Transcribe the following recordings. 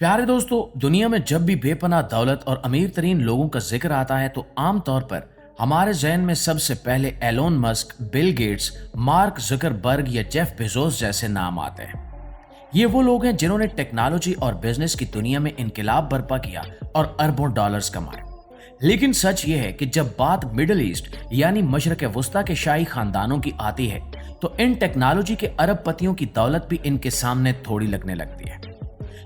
प्यारे दोस्तों, दुनिया में जब भी बेपनाह दौलत और अमीर तरीन लोगों का जिक्र आता है तो आम तौर पर हमारे जहन में सबसे पहले Elon Musk, Bill Gates, Mark Zuckerberg या जेफ बेजोस जैसे नाम आते हैं। ये वो लोग हैं जिन्होंने टेक्नोलॉजी और बिजनेस की दुनिया में इनकलाब बर्पा किया और अरबों डॉलर्स कमाए। लेकिन सच ये है कि जब बात मिडिल ईस्ट यानी मशरक वस्ता के शाही खानदानों की आती है तो इन टेक्नोलॉजी के अरबपतियों की दौलत भी इनके सामने थोड़ी लगने लगती है।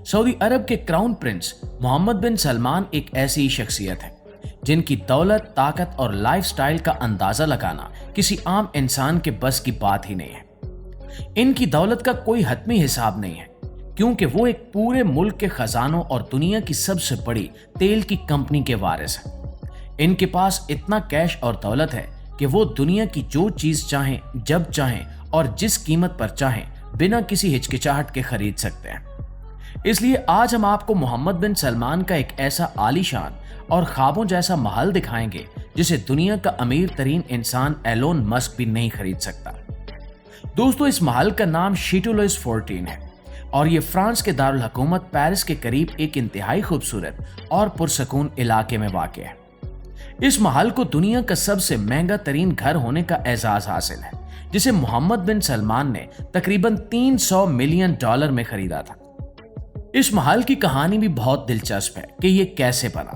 सऊदी अरब के क्राउन प्रिंस मोहम्मद बिन सलमान एक ऐसी ही शख्सियत है जिनकी दौलत, ताकत और लाइफस्टाइल का अंदाजा लगाना किसी आम इंसान के बस की बात ही नहीं है। इनकी दौलत का कोई हतमी हिसाब नहीं है क्योंकि वो एक पूरे मुल्क के खजानों और दुनिया की सबसे बड़ी तेल की कंपनी के वारिस हैं। इनके पास इतना कैश और दौलत है कि वो दुनिया की जो चीज चाहें, जब चाहें और जिस कीमत पर चाहें बिना किसी हिचकिचाहट के खरीद सकते हैं। इसलिए आज हम आपको मोहम्मद बिन सलमान का एक ऐसा आलीशान और ख्वाबों जैसा महल दिखाएंगे जिसे दुनिया का अमीर तरीन इंसान एलोन मस्क भी नहीं खरीद सकता। दोस्तों, इस महल का नाम शीटो लुइस 14 है और ये फ्रांस के दारुल हुकूमत पेरिस के करीब एक इंतहाई खूबसूरत और पुरसकून इलाके में वाक़ है। इस महल को दुनिया का सबसे महंगा तरीन घर होने का एजाज हासिल है, जिसे मोहम्मद बिन सलमान ने तकरीबन $300 मिलियन में खरीदा था। इस महल की कहानी भी बहुत दिलचस्प है कि ये कैसे बना।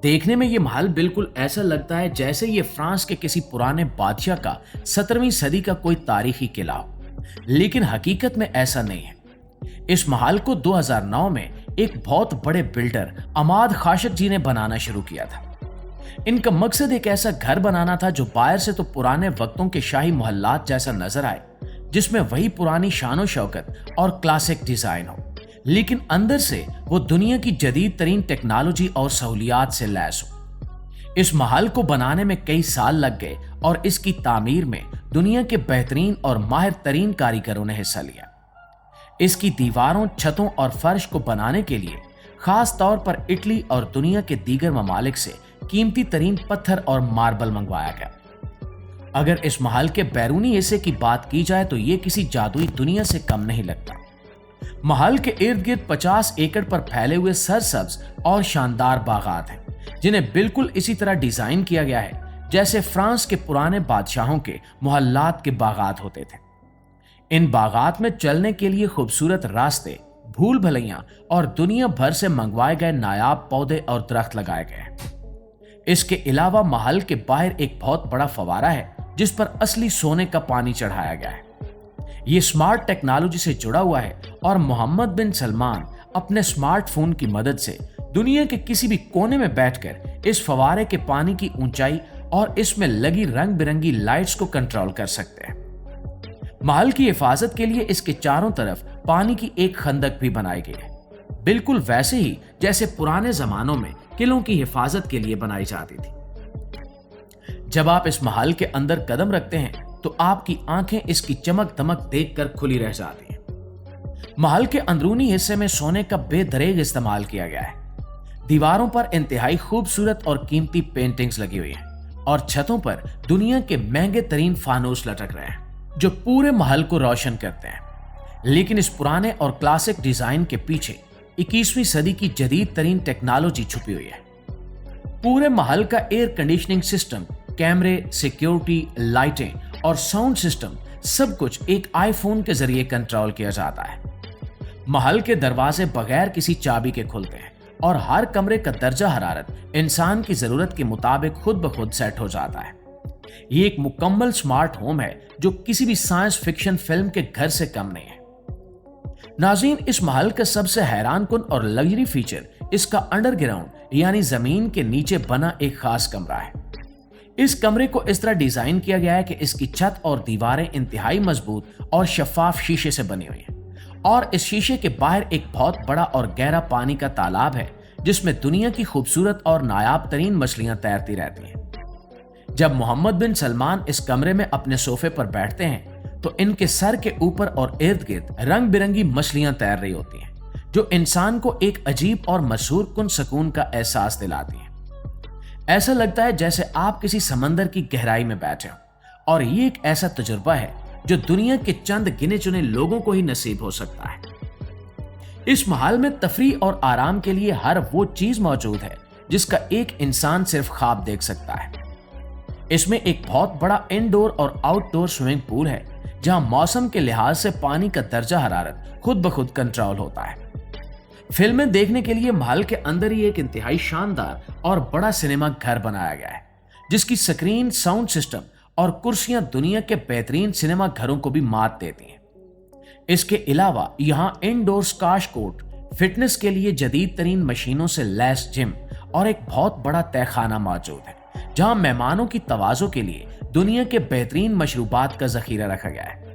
देखने में ये महल बिल्कुल ऐसा लगता है जैसे ये फ्रांस के किसी पुराने बादशाह का 17वीं सदी का कोई तारीखी किला हो, लेकिन हकीकत में ऐसा नहीं है। इस महल को 2009 में एक बहुत बड़े बिल्डर अमाद खाशिक जी ने बनाना शुरू किया था। इनका मकसद एक ऐसा घर बनाना था जो बाहर से तो पुराने वक्तों के शाही मोहल्लात जैसा नजर आए, जिसमें वही पुरानी शानो शौकत और क्लासिक डिजाइन हो, लेकिन अंदर से वो दुनिया की जदीद तरीन टेक्नोलॉजी और सहूलियात से लैस हो। इस महल को बनाने में कई साल लग गए और इसकी तामीर में दुनिया के बेहतरीन और माहिर तरीन कारीगरों ने हिस्सा लिया। इसकी दीवारों, छतों और फर्श को बनाने के लिए खास तौर पर इटली और दुनिया के दीगर ममालिक से कीमती तरीन पत्थर और मार्बल मंगवाया गया। अगर इस महल के बैरूनी हिस्से की बात की जाए तो ये किसी जादुई दुनिया से कम नहीं लगता। महल के इर्द गिर्द 50 एकड़ पर फैले हुए सरसब्ज और शानदार बागात हैं, जिन्हें बिल्कुल इसी तरह डिजाइन किया गया है जैसे फ्रांस के पुराने बादशाहों के मोहल्लात के बागात होते थे। इन बागात में चलने के लिए खूबसूरत रास्ते, भूल भलैया और दुनिया भर से मंगवाए गए नायाब पौधे और दरख्त लगाए गए हैं। इसके अलावा महल के बाहर एक बहुत बड़ा फवारा है जिस पर असली सोने का पानी चढ़ाया गया है। ये स्मार्ट टेक्नोलॉजी से जुड़ा हुआ है और मोहम्मद बिन सलमान अपने स्मार्टफोन की मदद से दुनिया के किसी भी कोने में बैठकर इस फवारे के पानी की ऊंचाई और इसमें लगी रंग बिरंगी लाइट्स को कंट्रोल कर सकते हैं। महल की हिफाजत के लिए इसके चारों तरफ पानी की एक खंदक भी बनाई गई है, बिल्कुल वैसे ही जैसे पुराने जमानों में किलों की हिफाजत के लिए बनाई जाती थी। जब आप इस महल के अंदर कदम रखते हैं तो आपकी आंखें इसकी चमक दमक देखकर खुली रह जाती हैं। महल के अंदरूनी हिस्से में सोने का बेदरेग इस्तेमाल किया गया है। दीवारों पर इंतहाई खूबसूरत और कीमती पेंटिंग्स लगी हुई हैं और छतों पर दुनिया के महंगे तरीन फानूस लटक रहे हैं जो पूरे महल को रोशन करते हैं। लेकिन इस पुराने और क्लासिक डिजाइन के पीछे 21वीं सदी की जदीद तरीन टेक्नोलॉजी छुपी हुई है। पूरे महल का एयर कंडीशनिंग सिस्टम, कैमरे, सिक्योरिटी, लाइटें और साउंड सिस्टम सब कुछ एक आईफोन के जरिए कंट्रोल किया जाता है। महल के दरवाजे बगैर किसी चाबी के खुलते हैं और हर कमरे का दर्जा हरारत इंसान की जरूरत के मुताबिक खुद ब खुद सेट हो जाता है। ये एक मुकम्मल स्मार्ट होम है जो किसी भी साइंस फिक्शन फिल्म के घर से कम नहीं है। नाज़रीन, इस महल का सबसे हैरान कुन और लग्जरी फीचर इसका अंडरग्राउंड यानी जमीन के नीचे बना एक खास कमरा है। इस कमरे को इस तरह डिजाइन किया गया है कि इसकी छत और दीवारें इंतहाई मजबूत और शफाफ शीशे से बनी हुई हैं और इस शीशे के बाहर एक बहुत बड़ा और गहरा पानी का तालाब है जिसमें दुनिया की खूबसूरत और नायाब तरीन मछलियां तैरती रहती हैं। जब मोहम्मद बिन सलमान इस कमरे में अपने सोफे पर बैठते हैं तो इनके सर के ऊपर और इर्द गिर्द रंग बिरंगी मछलियां तैर रही होती हैं जो इंसान को एक अजीब और मशहूर कुन सुकून का एहसास दिलाती हैं। ऐसा लगता है जैसे आप किसी समंदर की गहराई में बैठे हो और ये एक ऐसा तजुर्बा है जो दुनिया के चंद गिने चुने लोगों को ही नसीब हो सकता है। इस महल में तफरीह और आराम के लिए हर वो चीज मौजूद है जिसका एक इंसान सिर्फ ख्वाब देख सकता है। इसमें एक बहुत बड़ा इनडोर और आउटडोर स्विमिंग पूल है जहां मौसम के लिहाज से पानी का दर्जा हरारत खुद ब खुद कंट्रोल होता है। फिल्में देखने के लिए महल के अंदर ही एक इंतहाई शानदार और बड़ा सिनेमा घर बनाया गया है जिसकी स्क्रीन, साउंड सिस्टम और कुर्सियां दुनिया के बेहतरीन सिनेमा घरों को भी मात देती हैं। इसके अलावा यहाँ इंडोर स्क्वाश कोर्ट, फिटनेस के लिए जदीद तरीन मशीनों से लैस जिम और एक बहुत बड़ा तहखाना मौजूद है जहां मेहमानों की तवाज़ो के लिए दुनिया के बेहतरीन मशरूबात का जखीरा रखा गया है।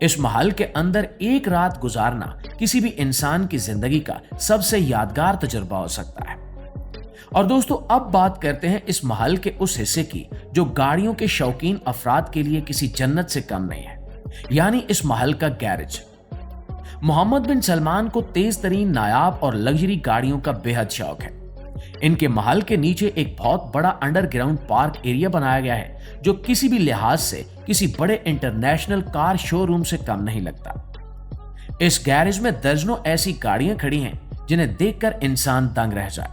इस महल के अंदर एक रात गुजारना किसी भी इंसान की जिंदगी का सबसे यादगार तजुर्बा हो सकता है। और दोस्तों, अब बात करते हैं इस महल के उस हिस्से की जो गाड़ियों के शौकीन अफराद के लिए किसी जन्नत से कम नहीं है, यानी इस महल का गैरेज। मोहम्मद बिन सलमान को तेज तरीन नायाब और लग्जरी गाड़ियों का बेहद शौक है। इनके महल के नीचे एक बहुत बड़ा अंडरग्राउंड पार्क एरिया बनाया गया है जो किसी भी लिहाज से किसी बड़े इंटरनेशनल कार शोरूम से कम नहीं लगता। इस गैरेज में दर्जनों ऐसी गाड़ियां खड़ी हैं जिन्हें देखकर इंसान दंग रह जाए।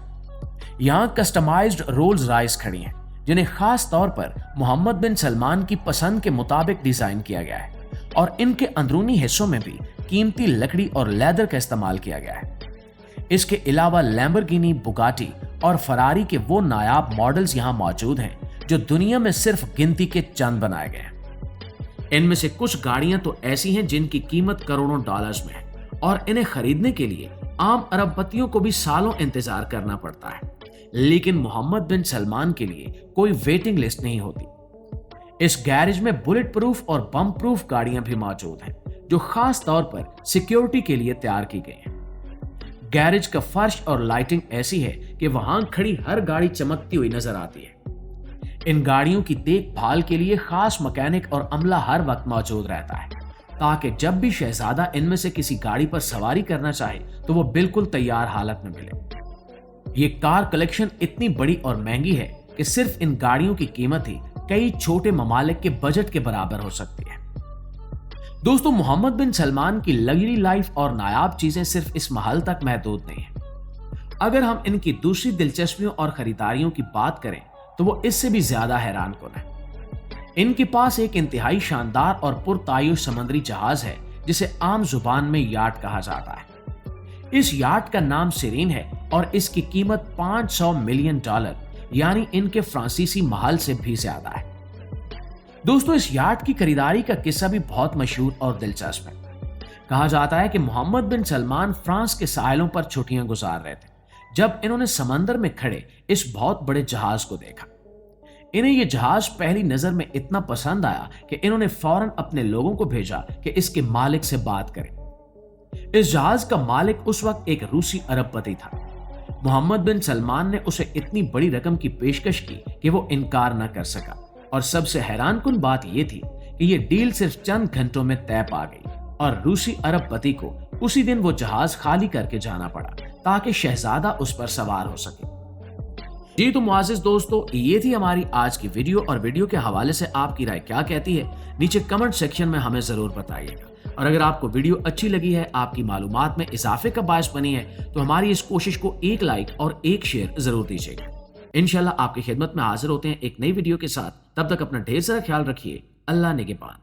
यहाँ कस्टमाइज्ड रोल्स रॉयस खड़ी हैं जिन्हें खास तौर पर मोहम्मद बिन सलमान की पसंद के मुताबिक डिजाइन किया गया है और इनके अंदरूनी हिस्सों में भी कीमती लकड़ी और लेदर का इस्तेमाल किया गया है। इसके अलावा लैम्बोर्गिनी, बुगाटी और फरारी के वो नायाब मॉडल्स यहाँ मौजूद हैं जो दुनिया में सिर्फ गिनती के चंद बनाए गए हैं। इनमें से कुछ गाड़ियां तो ऐसी हैं जिनकी कीमत करोड़ों डॉलर्स में है और इन्हें खरीदने के लिए आम अरबपतियों को भी सालों इंतजार करना पड़ता है, लेकिन मोहम्मद बिन सलमान के लिए कोई वेटिंग लिस्ट नहीं होती। इस गैरेज में बुलेट प्रूफ और बम प्रूफ गाड़ियां भी मौजूद हैं जो खास तौर पर सिक्योरिटी के लिए तैयार की गई हैं। गैरेज का फर्श और लाइटिंग ऐसी है कि वहां खड़ी हर गाड़ी चमकती हुई नजर आती है। इन गाड़ियों की देखभाल के लिए खास मैकेनिक और अमला हर वक्त मौजूद रहता है ताकि जब भी शहजादा इनमें से किसी गाड़ी पर सवारी करना चाहे तो वो बिल्कुल तैयार हालत में मिले। ये कार कलेक्शन इतनी बड़ी और महंगी है कि सिर्फ इन गाड़ियों की कीमत ही कई छोटे ममालिक के बजट के बराबर हो सकती है। दोस्तों, मोहम्मद बिन सलमान की लग्जरी लाइफ और नायाब चीजें सिर्फ इस महल तक महदूद नहीं है। अगर हम इनकी दूसरी दिलचस्पियों और खरीदारियों की बात करें तो वो इससे भी ज्यादा हैरान कुन है। इनके पास एक इंतहाई शानदार और पुरतायुश समुद्री जहाज है जिसे आम जुबान में याट कहा जाता है। इस याट का नाम सिरीन है और इसकी कीमत $500 मिलियन यानी इनके फ्रांसीसी महल से भी ज्यादा है। दोस्तों, इस याट की खरीदारी का किस्सा भी बहुत मशहूर और दिलचस्प है। कहा जाता है कि मोहम्मद बिन सलमान फ्रांस के साहिलों पर छुट्टियां गुजार रहे थे जब इन्होंने समंदर में खड़े इस बहुत बड़े जहाज को देखा। इन्हें यह जहाज पहली नजर में इतना पसंद आया कि इन्होंने फौरन अपने लोगों को भेजा कि इसके मालिक से बात करें। इस जहाज का मालिक उस वक्त एक रूसी अरबपति था। मोहम्मद बिन सलमान ने उसे इतनी बड़ी रकम की पेशकश की कि वो इनकार न कर सका और सबसे हैरानकुन बात यह थी कि यह डील सिर्फ चंद घंटों में तय पा गई और रूसी अरबपति को उसी दिन वो जहाज खाली करके जाना पड़ा ताकि शहजादा उस पर सवार हो सके। जी तो मुआज़िज़ दोस्तों, ये थी हमारी आज की वीडियो और वीडियो के हवाले से आपकी राय क्या कहती है नीचे कमेंट सेक्शन में हमें जरूर बताइएगा। और अगर आपको वीडियो अच्छी लगी है, आपकी मालूमात में इजाफे का बायस बनी है तो हमारी इस कोशिश को एक लाइक और एक शेयर जरूर दीजिएगा। इंशाल्लाह आपकी खिदमत में हाजिर होते हैं एक नई वीडियो के साथ। तब तक अपना ढेर सारा ख्याल रखिए। अल्लाह निगहबान।